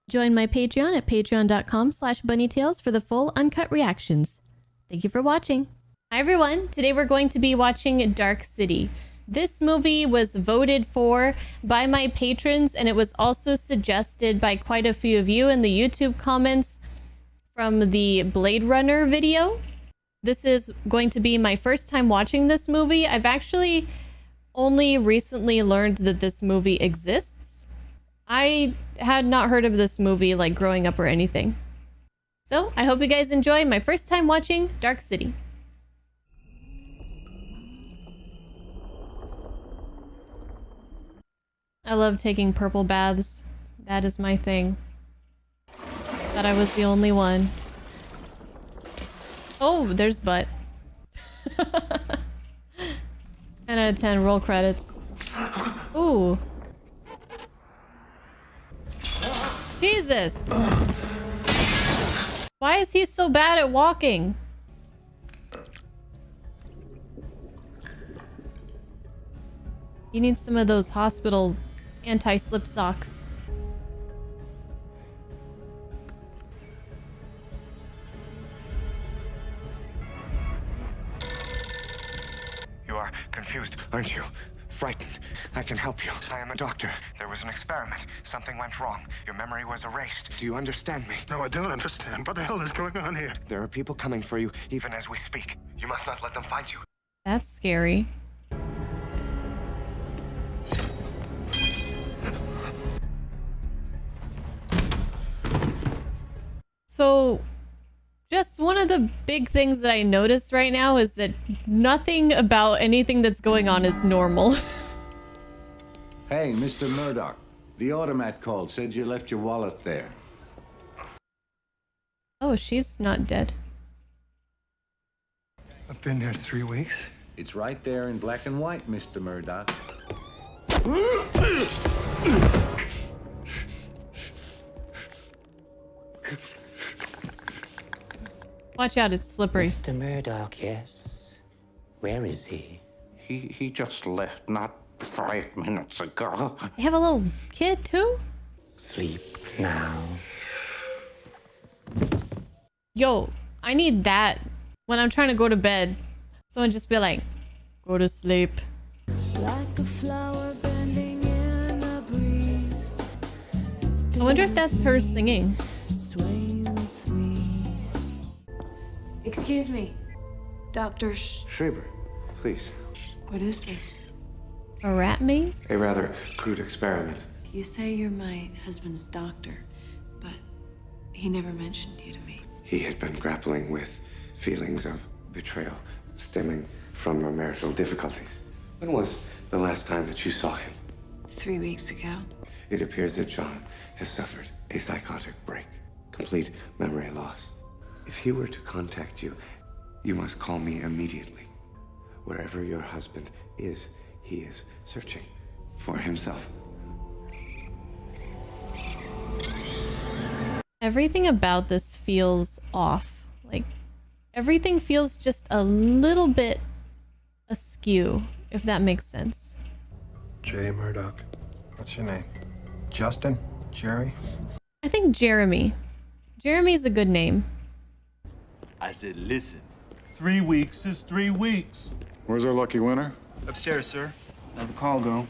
Join my Patreon at patreon.com/bunnytails for the full uncut reactions. Thank you for watching. Hi everyone, today we're going to be watching Dark City. This movie was voted for by my patrons, and it was also suggested by quite a few of you in the YouTube comments from the Blade Runner video. This is going to be my first time watching this movie. I've actually only recently learned that this movie exists. I had not heard of this movie like growing up or anything. So I hope you guys enjoy my first time watching Dark City. I love taking purple baths. That is my thing. Thought I was the only one. Oh, there's butt. 10 out of 10, roll credits. Ooh. Jesus! Why is he so bad at walking? He needs some of those hospital anti-slip socks. You are confused, aren't you? Frightened. I can help you. I am a doctor. There was an experiment. Something went wrong. Your memory was erased. Do you understand me? No, I don't understand. What the hell is going on here? There are people coming for you, even as we speak. You must not let them find you. That's scary. So, just one of the big things that I noticed right now is that nothing about anything that's going on is normal. Hey, Mr. Murdoch. The automat called, said you left your wallet there. Oh, she's not dead. I've been here 3 weeks. It's right there in black and white, Mr. Murdoch. Watch out, it's slippery. Mr. Murdoch, yes. Where is he? He just left not 5 minutes ago. They have a little kid too? Sleep now. Yo, I need that when I'm trying to go to bed. Someone just be like, go to sleep. Like a flower bending in a breeze. I wonder if that's her singing. Sway with me. Excuse me, Dr. Schreiber, please. What is this? A rat maze? A rather crude experiment. You say you're my husband's doctor, but he never mentioned you to me. He had been grappling with feelings of betrayal stemming from your marital difficulties. When was the last time that you saw him? 3 weeks ago. It appears that John has suffered a psychotic break, complete memory loss. If he were to contact you, you must call me immediately. Wherever your husband is, he is searching for himself. Everything about this feels off. Like, everything feels just a little bit askew, if that makes sense. Jay Murdoch. What's your name? Justin? Jerry? I think Jeremy. Jeremy's a good name. I said, listen, 3 weeks is 3 weeks. Where's our lucky winner? Upstairs, sir. How'd the call go?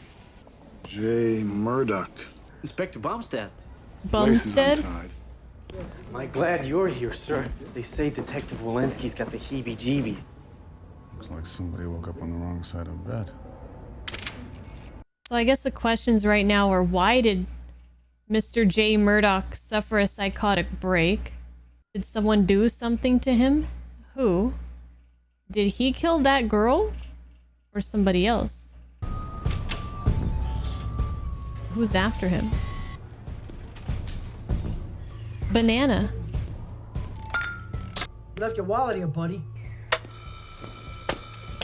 Jay Murdoch. Inspector Bumstead. Bumstead? Am I glad you're here, sir? They say Detective Walensky's got the heebie-jeebies. Looks like somebody woke up on the wrong side of bed. So I guess the questions right now are, why did Mr. J. Murdoch suffer a psychotic break? Did someone do something to him? Who? Did he kill that girl? Or somebody else? Who's after him? Banana. You left your wallet here, buddy.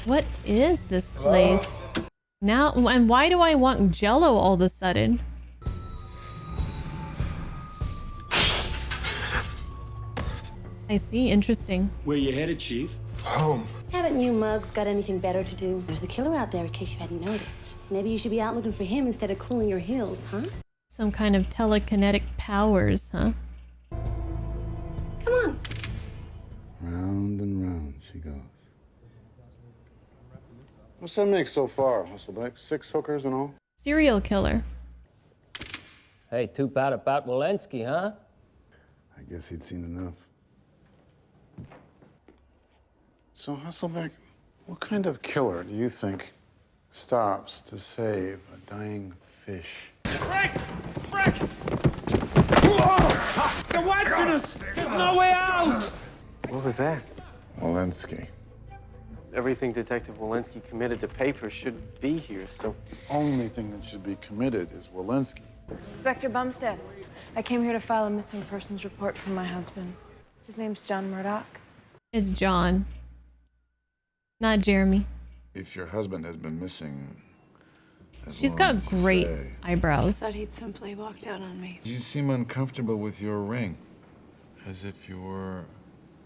What is this place? Now, and why do I want Jello all of a sudden? I see, interesting. Where you headed, Chief? Home. Haven't you mugs got anything better to do? There's a killer out there in case you hadn't noticed. Maybe you should be out looking for him instead of cooling your heels, huh? Some kind of telekinetic powers, huh? Come on. Round and round she goes. What's that make so far, Hustleback? 6 hookers and all? Serial killer. Hey, too bad about Walensky, huh? I guess he'd seen enough. So, Hustleback, what kind of killer do you think stops to save a dying fish? Frank! Frank! They're watching us! There's no way out! What was that? Walensky. Everything Detective Walensky committed to paper should be here, so... Only thing that should be committed is Walensky. Inspector Bumstead, I came here to file a missing persons report from my husband. His name's John Murdoch. It's John. Not Jeremy. If your husband has been missing... She's got great eyebrows. Thought he'd simply walked out on me. You seem uncomfortable with your ring. As if you were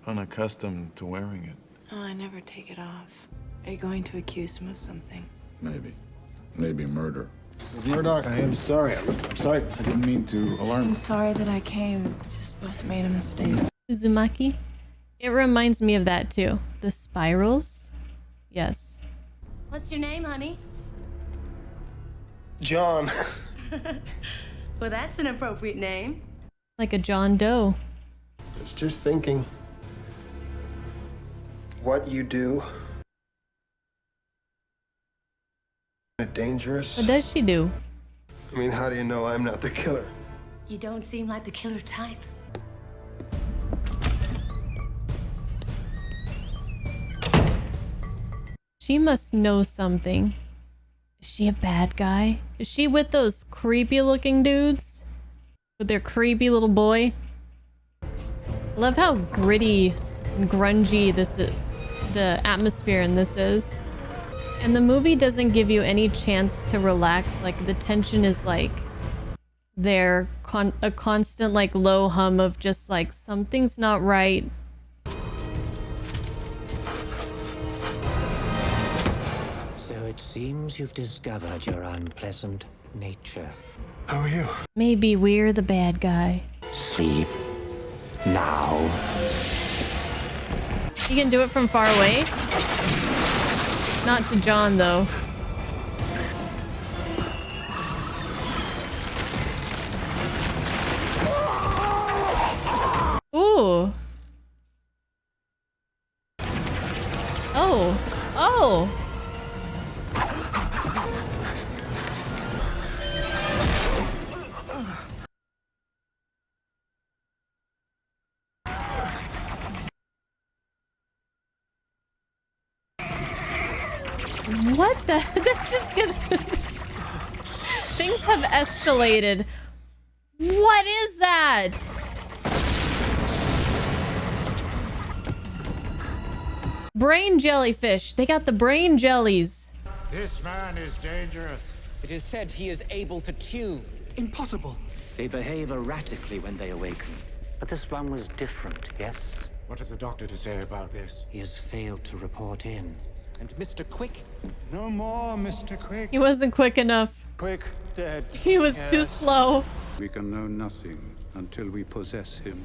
unaccustomed to wearing it. Oh, I never take it off. Are you going to accuse him of something? Maybe. Maybe murder. Mrs. Murdoch, I am sorry. I'm sorry. I didn't mean to alarm I'm you. sorry that I came. Just both made a mistake. Uzumaki? It reminds me of that too. The spirals? Yes. What's your name, honey? John. Well, that's an appropriate name. Like a John Doe. It's just thinking. What you do. Dangerous. What does she do? I mean, how do you know I'm not the killer? You don't seem like the killer type. She must know something. Is she a bad guy? Is she with those creepy looking dudes? With their creepy little boy? I love how gritty and grungy the atmosphere in this is. And the movie doesn't give you any chance to relax. Like, the tension is like there, a constant like low hum of just like something's not right. So it seems you've discovered your unpleasant nature. How are you? Maybe we're the bad guy. Sleep now. You can do it from far away. Not to John, though. Ooh. Oh. Oh. What the? This just gets... Things have escalated. What is that? Brain jellyfish. They got the brain jellies. This man is dangerous. It is said he is able to tune. Impossible. They behave erratically when they awaken. But this one was different, yes? What has the doctor to say about this? He has failed to report in. And Mr. Quick? No more, Mr. Quick. He wasn't quick enough. Quick, dead. He was too slow. We can know nothing until we possess him.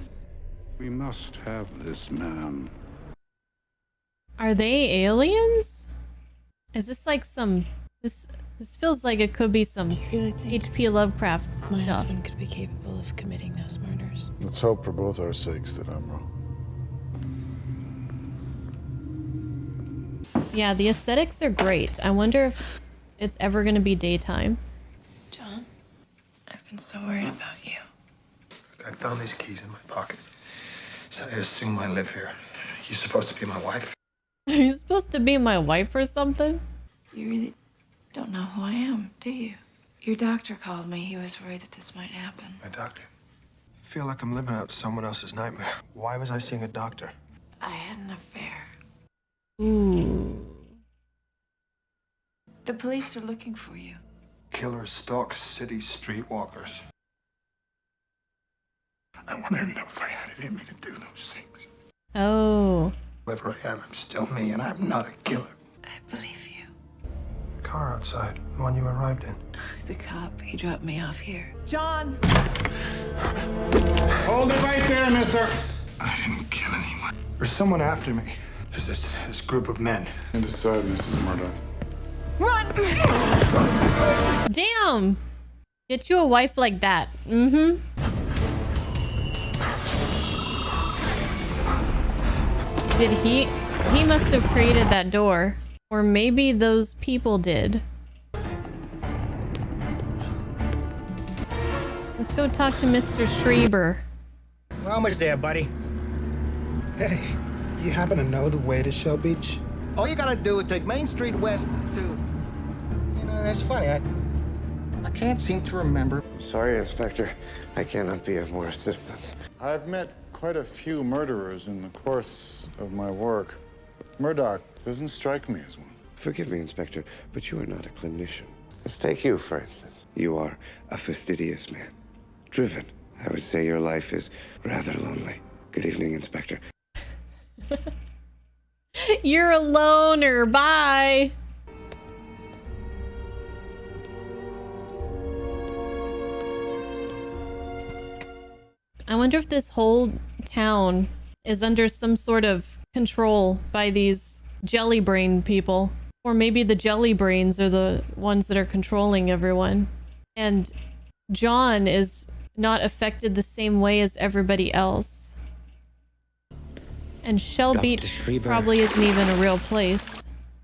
We must have this man. Are they aliens? Is this like some... This feels like it could be some Do you really think H.P. Lovecraft my stuff. husband could be capable of committing those murders? Let's hope for both our sakes that I'm wrong. Yeah, the aesthetics are great. I wonder if it's ever going to be daytime. John, I've been so worried about you. I found these keys in my pocket. So I assume I live here. You're supposed to be my wife. Are you supposed to be my wife or something? You really don't know who I am, do you? Your doctor called me. He was worried that this might happen. My doctor. I feel like I'm living out someone else's nightmare. Why was I seeing a doctor? I had an affair. Ooh. The police are looking for you. Killers stalk city streetwalkers. I wonder if I had it in me to do those things. Oh. Whoever I am, I'm still me, and I'm not a killer. I believe you. Car outside, the one you arrived in. It's He's the cop. He dropped me off here. John! Hold it right there, mister. I didn't kill anyone. There's someone after me. There's this group of men. Inside, Mrs. Murdoch. Run! Damn! Get you a wife like that. Mm-hmm. Did he must have created that door. Or maybe those people did. Let's go talk to Mr. Schreiber. We're almost there, buddy. Hey, you happen to know the way to Shell Beach? All you gotta do is take Main Street west to... You know, that's funny. I can't seem to remember. Sorry, Inspector. I cannot be of more assistance. I've met quite a few murderers in the course of my work. Murdoch doesn't strike me as one. Forgive me, Inspector, but you are not a clinician. Let's take you, for instance. You are a fastidious man. Driven. I would say your life is rather lonely. Good evening, Inspector. You're a loner. Bye. I wonder if this whole town is under some sort of control by these jelly brain people. Or maybe the jelly brains are the ones that are controlling everyone. And John is not affected the same way as everybody else. And Shell Dr. Beach Schreiber. probably isn't even a real place.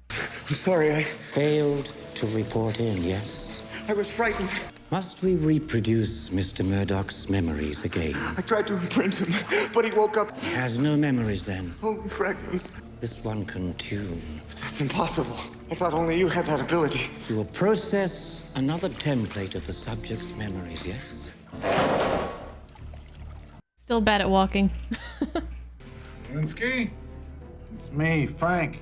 I'm sorry, I Failed to report in, yes? was frightened. Must we reproduce Mr. Murdoch's memories again? I tried to imprint him, but he woke up. He has no memories then. Only fragments. This one can tune. That's impossible. I thought only you had that ability. You will process another template of the subject's memories, yes? Still bad at walking. Linsky? It's me, Frank.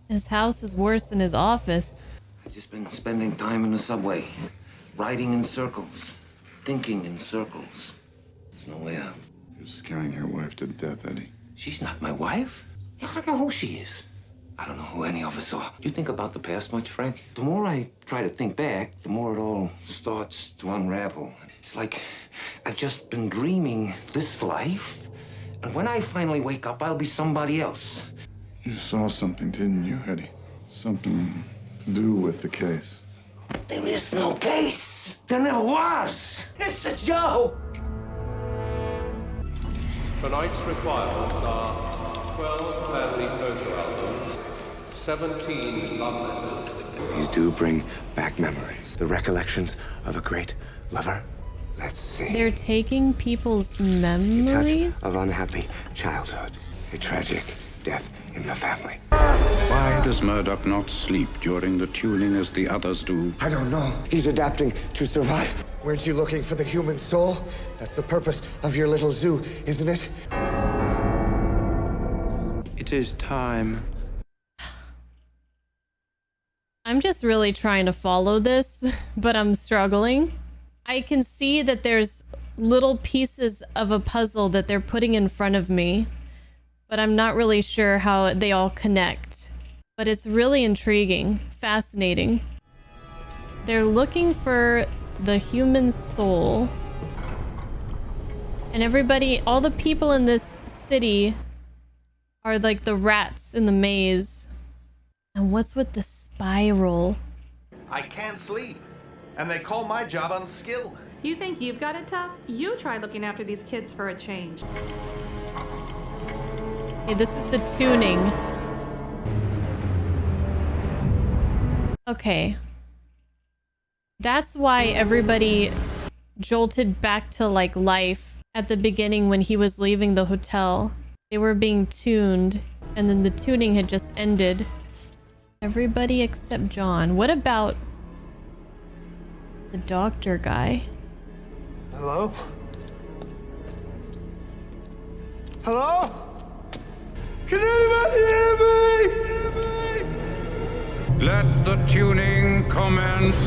His house is worse than his office. I've just been spending time in the subway, riding in circles, thinking in circles. There's no way out. You're scaring your wife to death, Eddie. She's not my wife. I don't know who she is. I don't know who any of us are. You think about the past much, Frank? The more I try to think back, the more it all starts to unravel. It's like I've just been dreaming this life, and when I finally wake up, I'll be somebody else. You saw something, didn't you, Eddie? Something to do with the case. There is no case. There never was. It's a joke. Tonight's requirements are 12 family photo albums, 17 love letters. These do bring back memories. The recollections of a great lover. Let's see. They're taking people's memories? Of unhappy childhood. A tragic death in the family. Why does Murdoch not sleep during the tuning as the others do? I don't know. He's adapting to survive. Weren't you looking for the human soul? That's the purpose of your little zoo, isn't it? It is time. I'm just really trying to follow this, but I'm struggling. I can see that there's little pieces of a puzzle that they're putting in front of me, but I'm not really sure how they all connect. But it's really intriguing, fascinating. They're looking for the human soul. And everybody, all the people in this city are like the rats in the maze. And what's with the spiral? I can't sleep, and they call my job unskilled. You think you've got it tough? You try looking after these kids for a change. Okay, this is the tuning. Okay. That's why everybody jolted back to like life at the beginning when he was leaving the hotel. They were being tuned, and then the tuning had just ended. Everybody except John. What about the doctor guy? Hello? Hello? Can anybody hear me? Let the tuning commence.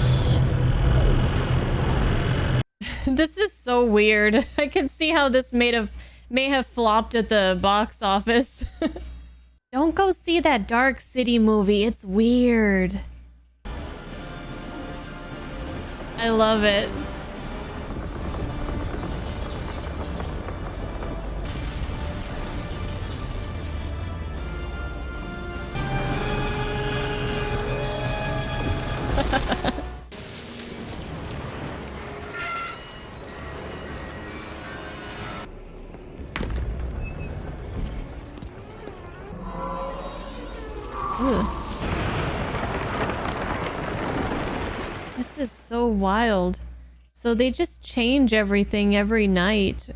This is so weird. I can see how this may have flopped at the box office. Don't go see that Dark City movie. It's weird. I love it. This is so wild. So they just change everything every night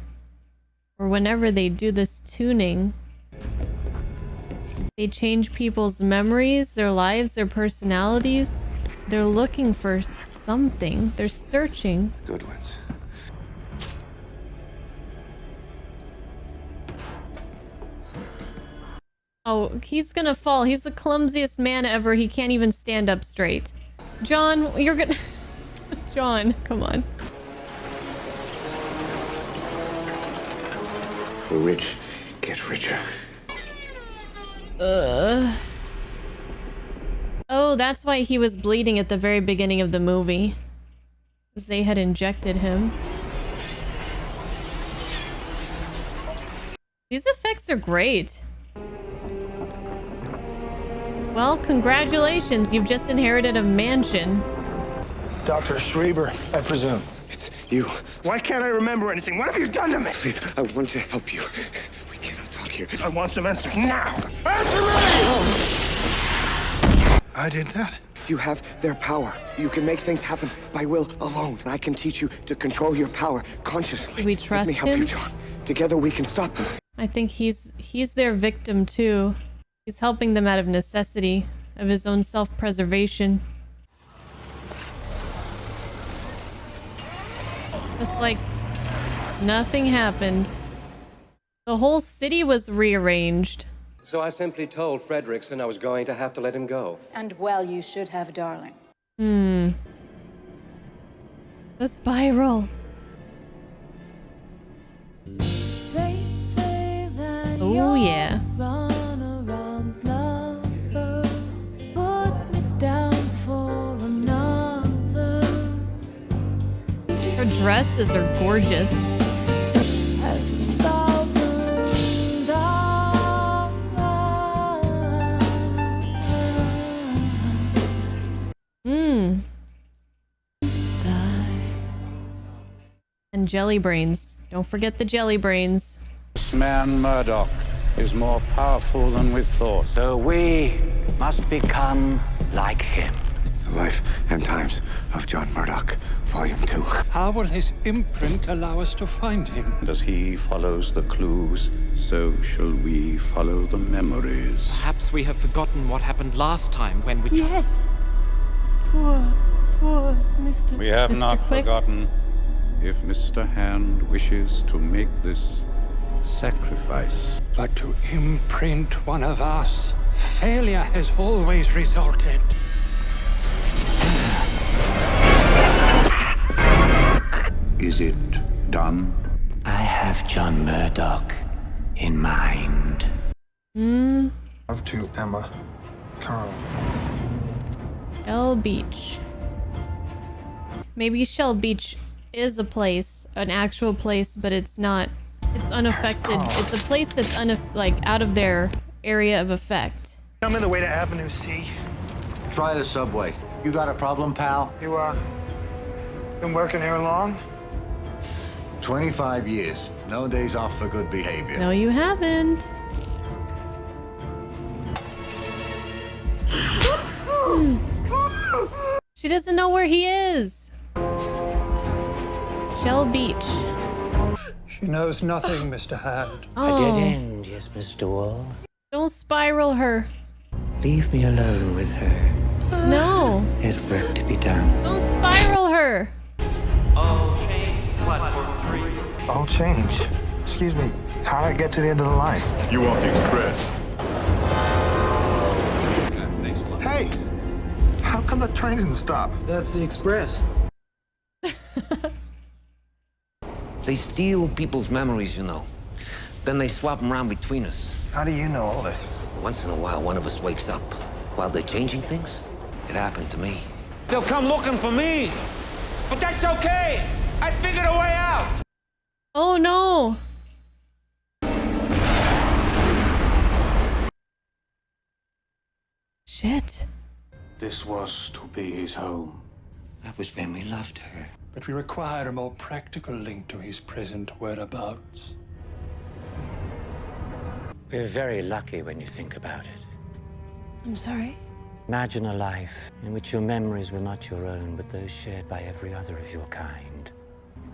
or whenever they do this tuning. They change people's memories, their lives, their personalities. They're looking for something. They're searching. Good ones. Oh, he's gonna fall. He's the clumsiest man ever. He can't even stand up straight. John, you're gonna... John, come on. The rich get richer. Oh, that's why he was bleeding at the very beginning of the movie. Because they had injected him. These effects are great. Well, congratulations. You've just inherited a mansion. Dr. Schreiber, I presume. It's you. Why can't I remember anything? What have you done to me? Please, I want to help you. We cannot talk here. I want some answers now. Answer me! I did that. You have their power. You can make things happen by will alone. I can teach you to control your power consciously. Do we trust Let me help him? you, John. Together we can stop them. I think he's their victim too. He's helping them out of necessity, of his own self-preservation. It's like nothing happened. The whole city was rearranged. So I simply told Fredrickson I was going to have to let him go. And well, you should have, darling. The spiral. Oh yeah. Her dresses are gorgeous. And jelly brains. Don't forget the jelly brains. This man Murdoch is more powerful than we thought. So we must become like him. The Life and Times of John Murdoch, Volume 2. How will his imprint allow us to find him? As he follows the clues, so shall we follow the memories. Perhaps we have forgotten what happened last time when we... Yes. Poor Mr. We have Mr. not Quick. forgotten. If Mr. Hand wishes to make this sacrifice. But to imprint one of us, failure has always resulted. Is it done? I have John Murdoch in mind. Love to Emma. Carl. Shell Beach. Maybe Shell Beach is a place, an actual place, but it's not. It's unaffected. It's a place that's out of their area of effect. Tell me the way to Avenue C. Try the subway. You got a problem, pal? You, been working here long? 25 years. No days off for good behavior. No, you haven't. She doesn't know where he is. Shell Beach. She knows nothing, Mr. Hand. Oh. A dead end, yes, Mr. Wall. Don't spiral her. Leave me alone with her. No. There's work to be done. Don't spiral her. All change, platform 3. All change. Excuse me, how do I get to the end of the line? You want the express? Hey! How come the train didn't stop? That's the express. They steal people's memories, you know. Then they swap them around between us. How do you know all this? Once in a while, one of us wakes up while they're changing things. It happened to me. They'll come looking for me. But that's okay. I figured a way out. Oh no. Shit. This was to be his home. That was when we loved her. But we require a more practical link to his present whereabouts. We're very lucky when you think about it. I'm sorry? Imagine a life in which your memories were not your own, but those shared by every other of your kind.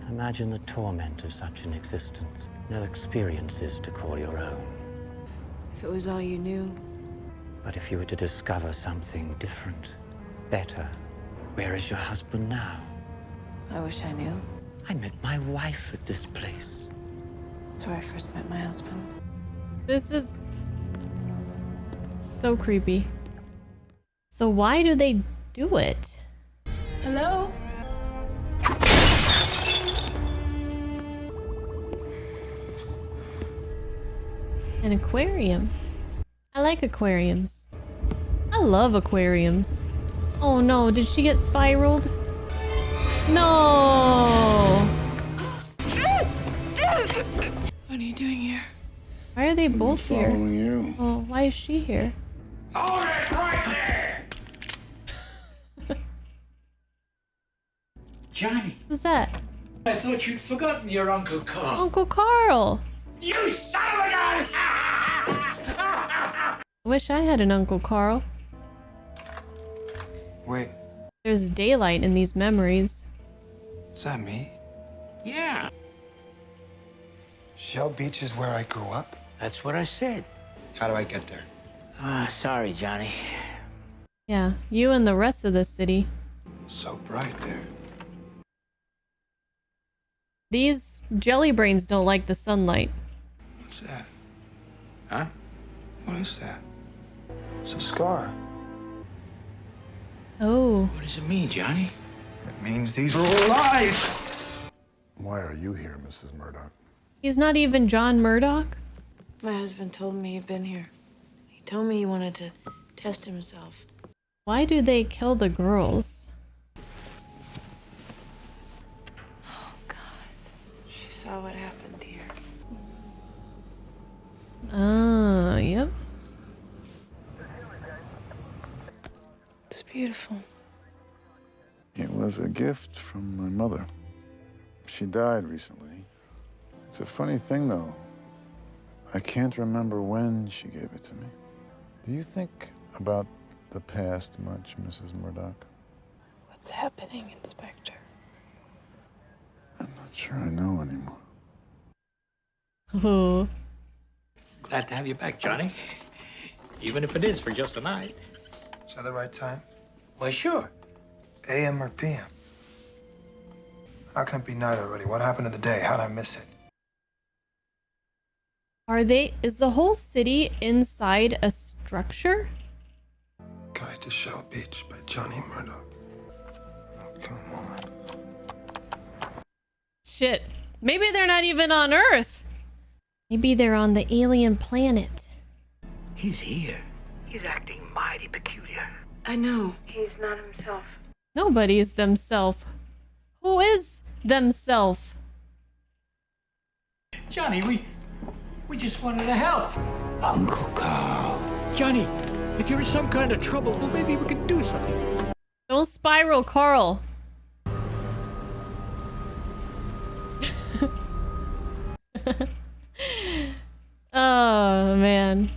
Imagine the torment of such an existence. No experiences to call your own. If it was all you knew. But if you were to discover something different, better, where is your husband now? I wish I knew. I met my wife at this place. That's where I first met my husband. This is so creepy. So why do they do it? Hello? An aquarium. I like aquariums. I love aquariums. Oh no, did she get spiraled? No! What are you doing here? Why are they both here? Following you. Oh, why is she here? Hold it right there! Johnny, Who's that? I thought you'd forgotten your Uncle Carl. Uncle Carl! You son of a gun! I wish I had an Uncle Carl. Wait, There's daylight in these memories. is that me? Yeah. Shell Beach is where I grew up? That's what I said. How do I get there? Sorry, Johnny. Yeah, you and the rest of the city. So bright there. These jelly brains don't like the sunlight. What's that? Huh? What is that? It's a scar. Oh. What does it mean, Johnny? It means these are all lies! Why are you here, Mrs. Murdoch? He's not even John Murdoch? My husband told me he'd been here. He told me he wanted to test himself. Why do they kill the girls? Oh, God. She saw what happened here. Ah, yep. It's beautiful. It was a gift from my mother. She died recently. It's a funny thing, though. I can't remember when she gave it to me. Do you think about the past much, Mrs. Murdoch? What's happening, Inspector? I'm not sure I know anymore. Oh. Glad to have you back, Johnny. Even if it is for just a night. Is that the right time? Why, sure. AM or PM? How can it be night already? What happened in the day? How'd I miss it? Is the whole city inside a structure? Guide to Shell Beach by Johnny Murdoch. Oh, come on. Shit. Maybe they're not even on Earth. Maybe they're on the alien planet. He's here. He's acting mighty peculiar. I know. He's not himself. Nobody's themself. Who is themself? Johnny, we just wanted to help. Uncle Carl. Johnny, if you're in some kind of trouble, well, maybe we can do something. Don't spiral, Carl. Oh, man.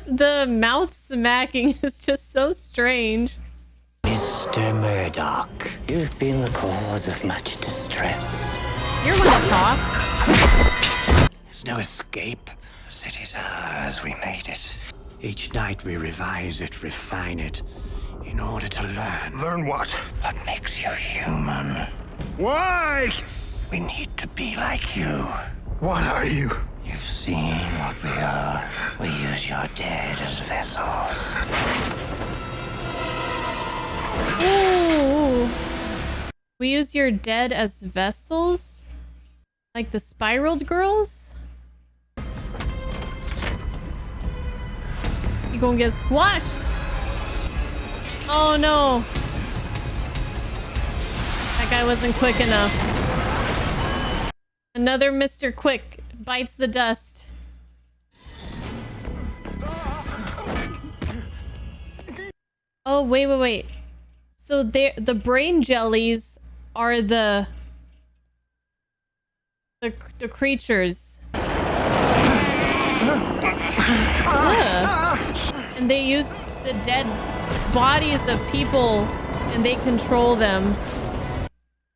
The mouth smacking is just so strange. Mr. Murdoch, you've been the cause of much distress. You're gonna talk. There's no escape. The city's ours. We made it. Each night we revise it, refine it, in order to learn. Learn what? What makes you human. Why? We need to be like you. What are you? You've seen what we are. We use your dead as vessels. Ooh. We use your dead as vessels? Like the spiraled girls? You gonna get squashed. Oh no. That guy wasn't quick enough. Another Mr. Quick bites the dust. Oh, wait. So the brain jellies are the creatures. And they use the dead bodies of people and they control them.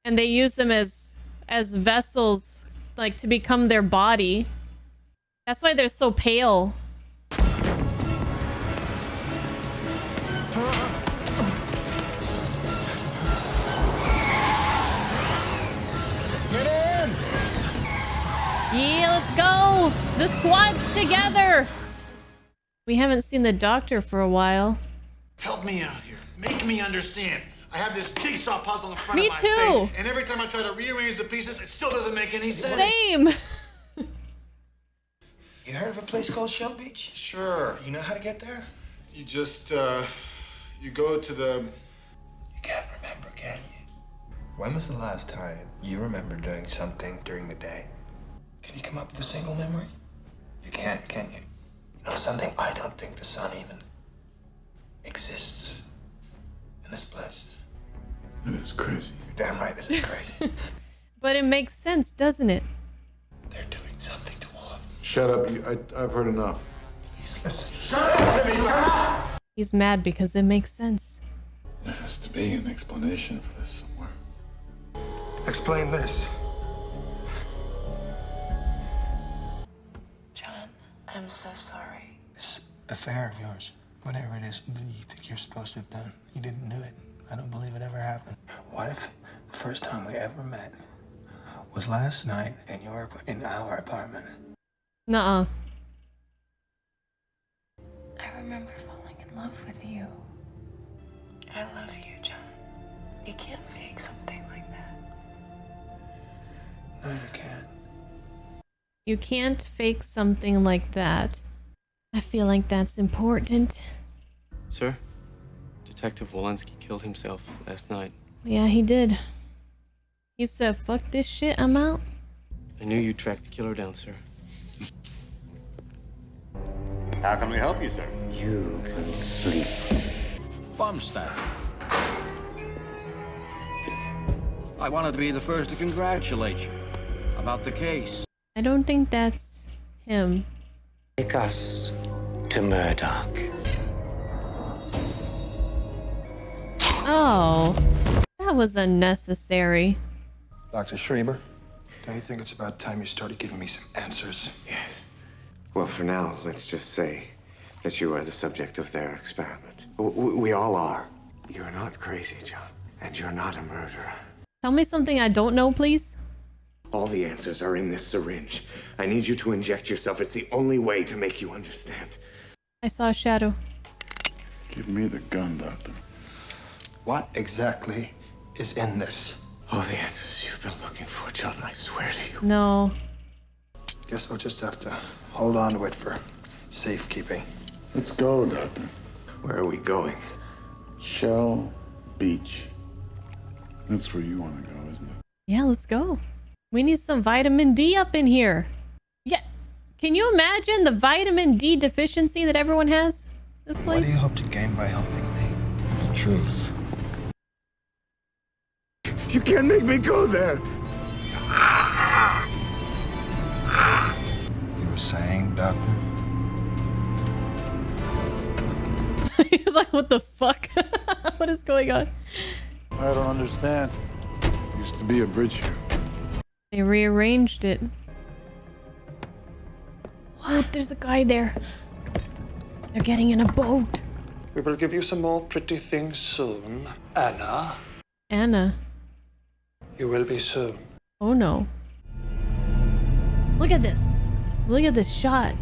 And they use them as vessels, like to become their body. That's why they're so pale. Yeah, let's go! The squad's together! We haven't seen the doctor for a while. Help me out here. Make me understand. I have this jigsaw puzzle in front Me of my too. face, and every time I try to rearrange the pieces, it still doesn't make any sense. Same! You heard of a place called Shell Beach? Sure. You know how to get there? You just, you go to the... You can't remember, can you? When was the last time you remember doing something during the day? Can you come up with a single memory? You can't, can you? You know something? I don't think the sun even exists in this place. It is crazy. You're damn right, this is crazy. But it makes sense, doesn't it? They're doing something to all of them. Shut up. I've heard enough. Please listen. Shut up! He's mad because it makes sense. There has to be an explanation for this somewhere. Explain this. John, I'm so sorry. This affair of yours, whatever it is that you think you're supposed to have done, you didn't do it. I don't believe it ever happened. What if the first time we ever met was last night in our apartment? Nuh-uh. I remember falling in love with you. I love you, John. You can't fake something like that. No, you can't. You can't fake something like that. I feel like that's important. Sir, Detective Walensky killed himself last night. Yeah, he did. He said, fuck this shit, I'm out. I knew you'd track the killer down, sir. How can we help you, sir? You can sleep. Bumstead. I wanted to be the first to congratulate you about the case. I don't think that's him. Take us to Murdoch. Oh, that was unnecessary. Dr. Schreiber, don't you think it's about time you started giving me some answers? Yes. Well, for now, let's just say that you are the subject of their experiment. We all are. You're not crazy, John. And you're not a murderer. Tell me something I don't know, please. All the answers are in this syringe. I need you to inject yourself. It's the only way to make you understand. I saw a shadow. Give me the gun, Doctor. What exactly is in this? All the answers you've been looking for, John, I swear to you. No. Guess I'll just have to hold on to it for safekeeping. Let's go, Doctor. Where are we going? Shell Beach. That's where you want to go, isn't it? Yeah, let's go. We need some vitamin D up in here. Yeah. Can you imagine the vitamin D deficiency that everyone has? This place? What do you hope to gain by helping me? The truth. You can't make me go there. You were saying, Doctor? He's like, what the fuck? What is going on? I don't understand. Used to be a bridge here. They rearranged it. Oh, there's a guy there. They're getting in a boat. We will give you some more pretty things soon, Anna. Anna. You will be soon. Oh no. Look at this. Look at this shot.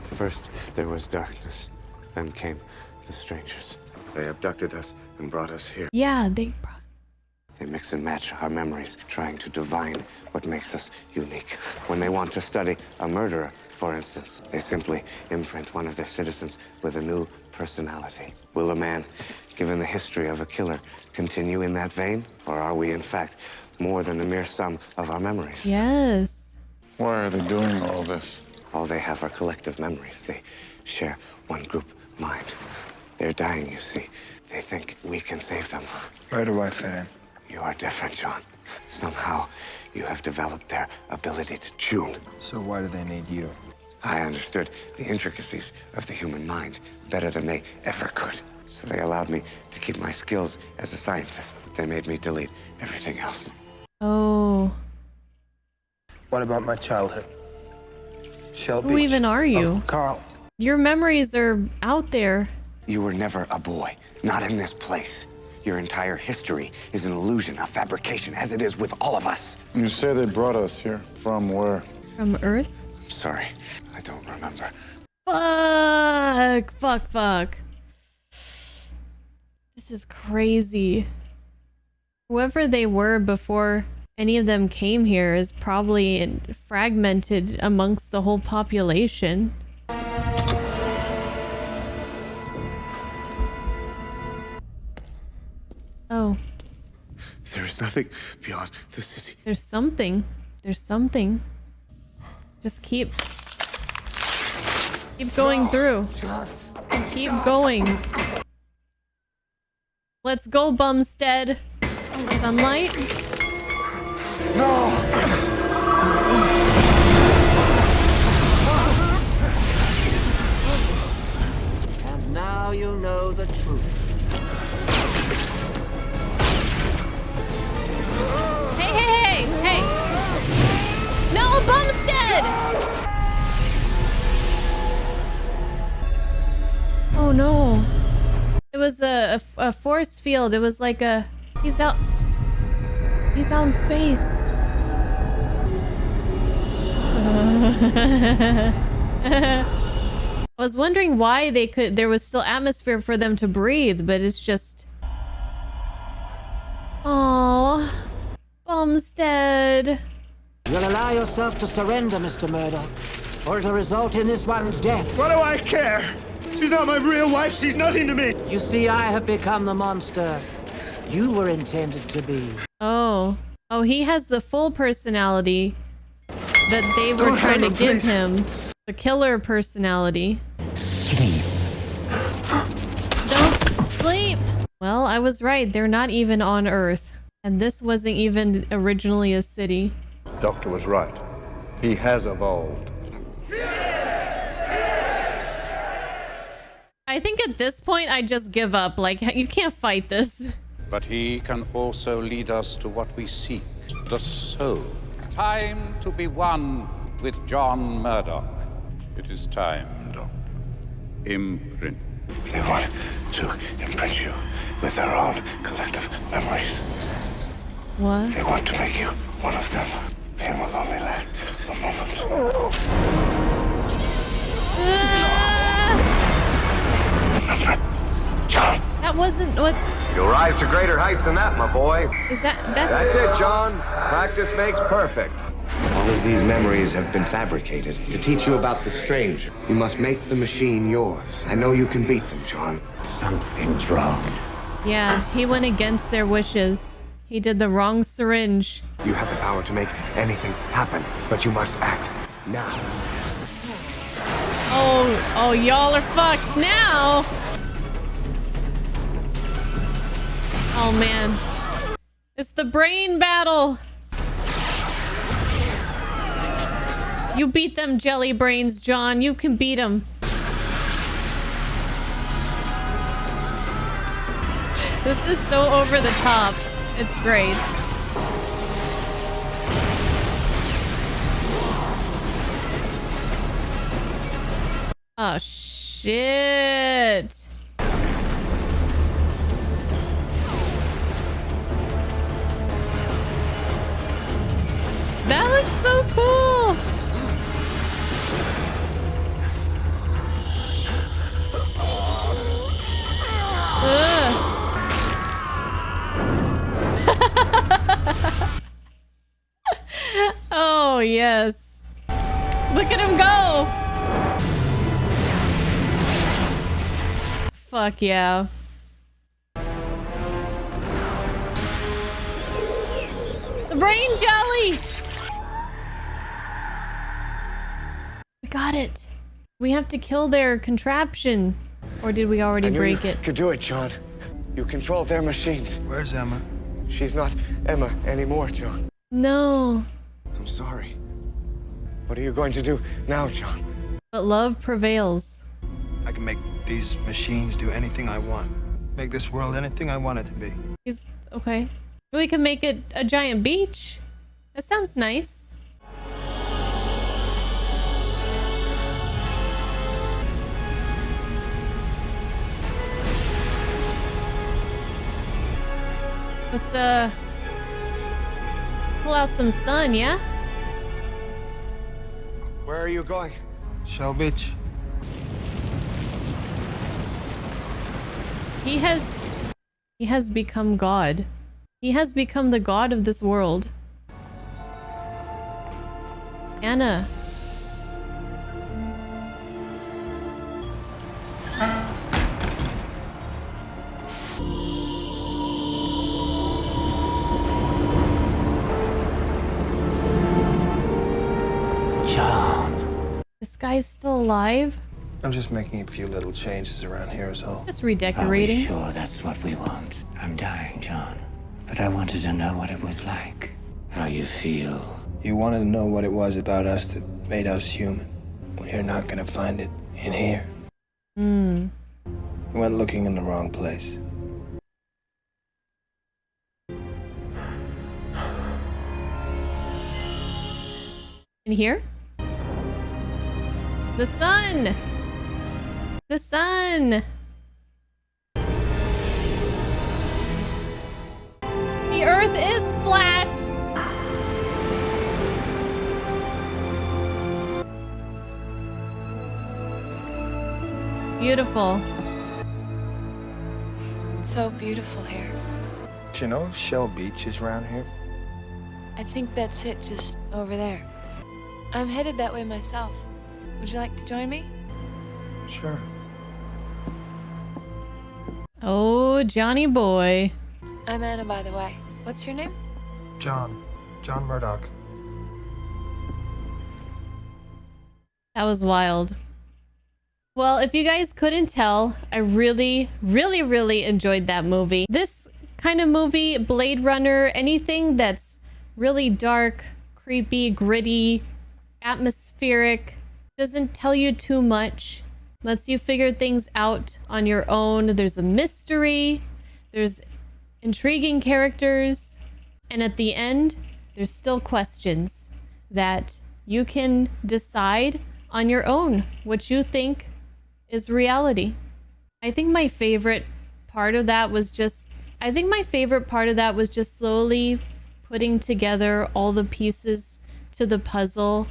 First, there was darkness. Then came the strangers. They abducted us and brought us here. Yeah, they brought... They mix and match our memories, trying to divine what makes us unique. When they want to study a murderer, for instance, they simply imprint one of their citizens with a new personality. Will a man, given the history of a killer, continue in that vein? Or are we, in fact, more than the mere sum of our memories? Yes. Why are they doing all this? All they have are collective memories. They share one group mind. They're dying, you see. They think we can save them. Where do I fit in? You are different, John. Somehow, you have developed their ability to tune. So why do they need you? I understood the intricacies of the human mind better than they ever could. So they allowed me to keep my skills as a scientist. They made me delete everything else. Oh. What about my childhood? Shelby. Who even are you? Uncle Carl. Your memories are out there. You were never a boy, not in this place. Your entire history is an illusion, a fabrication, as it is with all of us. You say they brought us here. From where? From Earth? Sorry, I don't remember. Fuck. This is crazy. Whoever they were before any of them came here is probably fragmented amongst the whole population. Oh. There is nothing beyond the city. There's something. Just keep going through. Keep going. Let's go, Bumstead. Sunlight? No! And now you know the truth. Hey! No, Bumstead! Oh no. It was a force field. It was like a... He's out in space. I was wondering why there was still atmosphere for them to breathe, but it's just... Oh, Bumstead. You'll allow yourself to surrender, Mr. Murdoch, or it'll result in this one's death. What do I care? She's not my real wife. She's nothing to me. You see, I have become the monster you were intended to be. Oh, he has the full personality that they were trying to give him. The killer personality. Sleep. Don't sleep. Well, I was right. They're not even on Earth. And this wasn't even originally a city. Doctor was right. He has evolved. I think at this point, I just give up. Like, you can't fight this. But he can also lead us to what we seek, the soul. It's time to be one with John Murdoch. It is time, Doctor. Imprint. They want to imprint you with their own collective memories. What? They want to make you one of them. Pain will only last a moment. Remember, John. That wasn't what... You'll rise to greater heights than that, my boy. That's it, John. Practice makes perfect. All of these memories have been fabricated to teach you about the strange. You must make the machine yours. I know you can beat them, John. Something's wrong. Yeah, he went against their wishes. He did the wrong syringe. You have the power to make anything happen, but you must act now. Oh, y'all are fucked now. Oh man. It's the brain battle. You beat them, jelly brains, John. You can beat them. This is so over the top. It's great. Oh, shit. That looks so cool. Ugh. Fuck yeah. The brain jelly! We got it. We have to kill their contraption. Or did we already break it? You could do it, John. You control their machines. Where's Emma? She's not Emma anymore, John. No. I'm sorry. What are you going to do now, John? But love prevails. I can make these machines do anything I want. Make this world anything I want it to be. He's okay. We can make it a giant beach. That sounds nice. Let's pull out some sun, yeah? Where are you going? Shell Beach. He has become God. He has become the god of this world. Anna. John. This guy's still alive? I'm just making a few little changes around here is all. Just redecorating. Are we sure that's what we want? I'm dying, John. But I wanted to know what it was like. How you feel. You wanted to know what it was about us that made us human. Well, you're not gonna find it in here. You went looking in the wrong place. In here? The sun! The sun! The earth is flat! Beautiful. So beautiful here. Do you know Shell Beach is around here? I think that's it, just over there. I'm headed that way myself. Would you like to join me? Sure. Oh, Johnny boy. I'm Anna, by the way. What's your name? John. John Murdoch. That was wild. Well, if you guys couldn't tell, I really enjoyed that movie. This kind of movie, Blade Runner, anything that's really dark, creepy, gritty, atmospheric, doesn't tell you too much, lets you figure things out on your own. There's a mystery, there's intriguing characters, and at the end, there's still questions that you can decide on your own what you think is reality. I think my favorite part of that was just slowly putting together all the pieces to the puzzle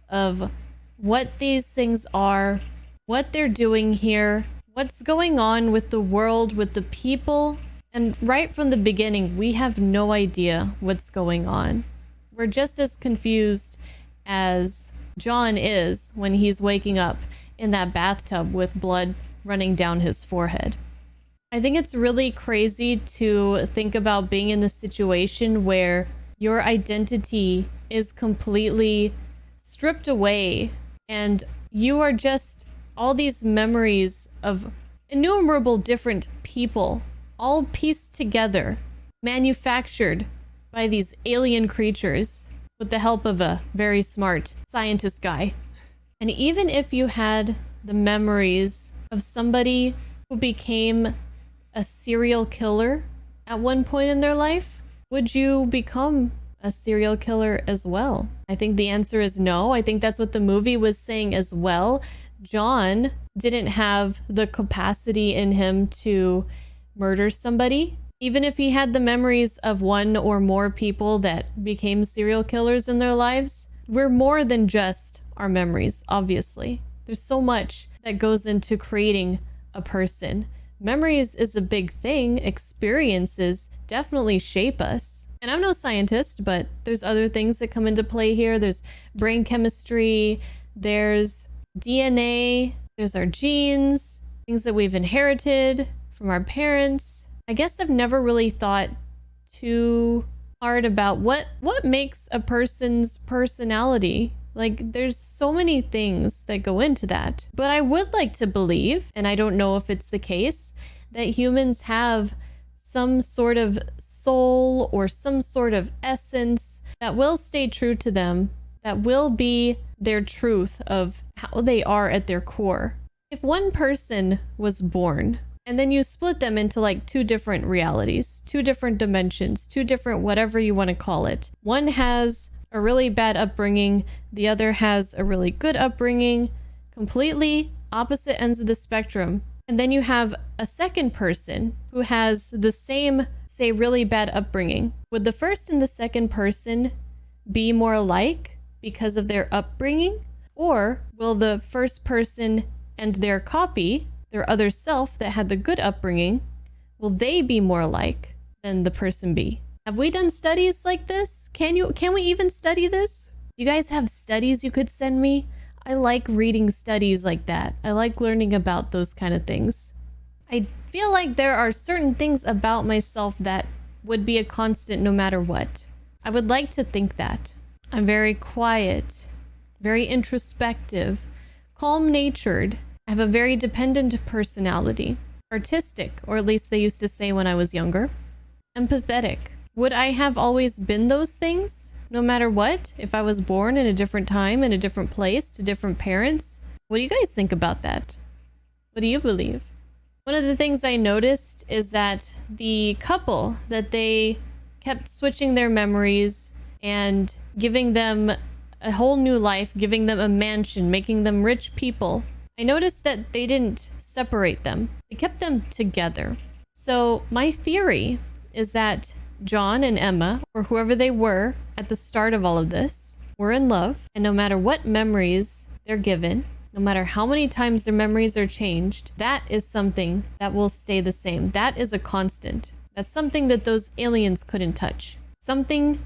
of what these things are, what they're doing here, what's going on with the world, with the people. And right from the beginning, we have no idea what's going on. We're just as confused as John is when he's waking up in that bathtub with blood running down his forehead. I think it's really crazy to think about being in this situation where your identity is completely stripped away and you are just all these memories of innumerable different people all pieced together, manufactured by these alien creatures with the help of a very smart scientist guy. And even if you had the memories of somebody who became a serial killer at one point in their life, would you become a serial killer as well? I think the answer is no. I think that's what the movie was saying as well. John didn't have the capacity in him to murder somebody. Even if he had the memories of one or more people that became serial killers in their lives, we're more than just our memories, obviously. There's so much that goes into creating a person. Memories is a big thing. Experiences definitely shape us. And I'm no scientist, but there's other things that come into play here. There's brain chemistry, there's DNA, there's our genes, things things that we've inherited from our parents. I guess I've never really thought too hard about what makes a person's personality. Like, there's so many things that go into that. But I would like to believe, and I don't know if it's the case, that humans have some sort of soul or some sort of essence that will stay true to them, that will be their truth of how they are at their core. If one person was born and then you split them into like two different realities, two different dimensions, two different whatever you want to call it. One has a really bad upbringing, the other has a really good upbringing, completely opposite ends of the spectrum. And then you have a second person who has the same, say, really bad upbringing. Would the first and the second person be more alike because of their upbringing? Or will the first person and their copy, their other self that had the good upbringing, will they be more alike than the person B? Have we done studies like this? Can we even study this? Do you guys have studies you could send me? I like reading studies like that. I like learning about those kind of things. I feel like there are certain things about myself that would be a constant no matter what. I would like to think that. I'm very quiet, very introspective, calm-natured. I have a very dependent personality. Artistic, or at least they used to say when I was younger. Empathetic. Would I have always been those things, no matter what? If I was born in a different time, in a different place, to different parents? What do you guys think about that? What do you believe? One of the things I noticed is that the couple that they kept switching their memories and giving them a whole new life, giving them a mansion, making them rich people, I noticed that they didn't separate them. They kept them together. So my theory is that John and Emma, or whoever they were at the start of all of this, were in love, and no matter what memories they're given, no matter how many times their memories are changed, that is something that will stay the same. That is a constant. That's something that those aliens couldn't touch. Something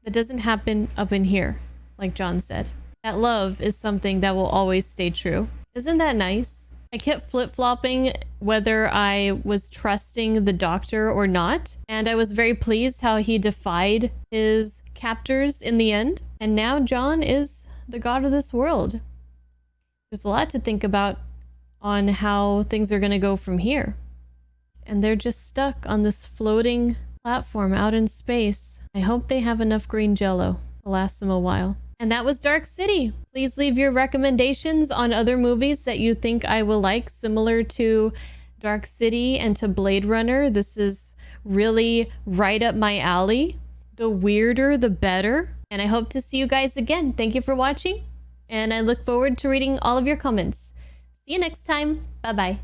that doesn't happen up in here, like John said. That love is something that will always stay true. Isn't that nice? I kept flip-flopping whether I was trusting the doctor or not, and I was very pleased how he defied his captors in the end. And now John is the god of this world. There's a lot to think about on how things are going to go from here. And they're just stuck on this floating platform out in space. I hope they have enough green jello to last them a while. And that was Dark City. Please leave your recommendations on other movies that you think I will like, similar to Dark City and to Blade Runner. This is really right up my alley. The weirder, the better. And I hope to see you guys again. Thank you for watching, and I look forward to reading all of your comments. See you next time. Bye-bye.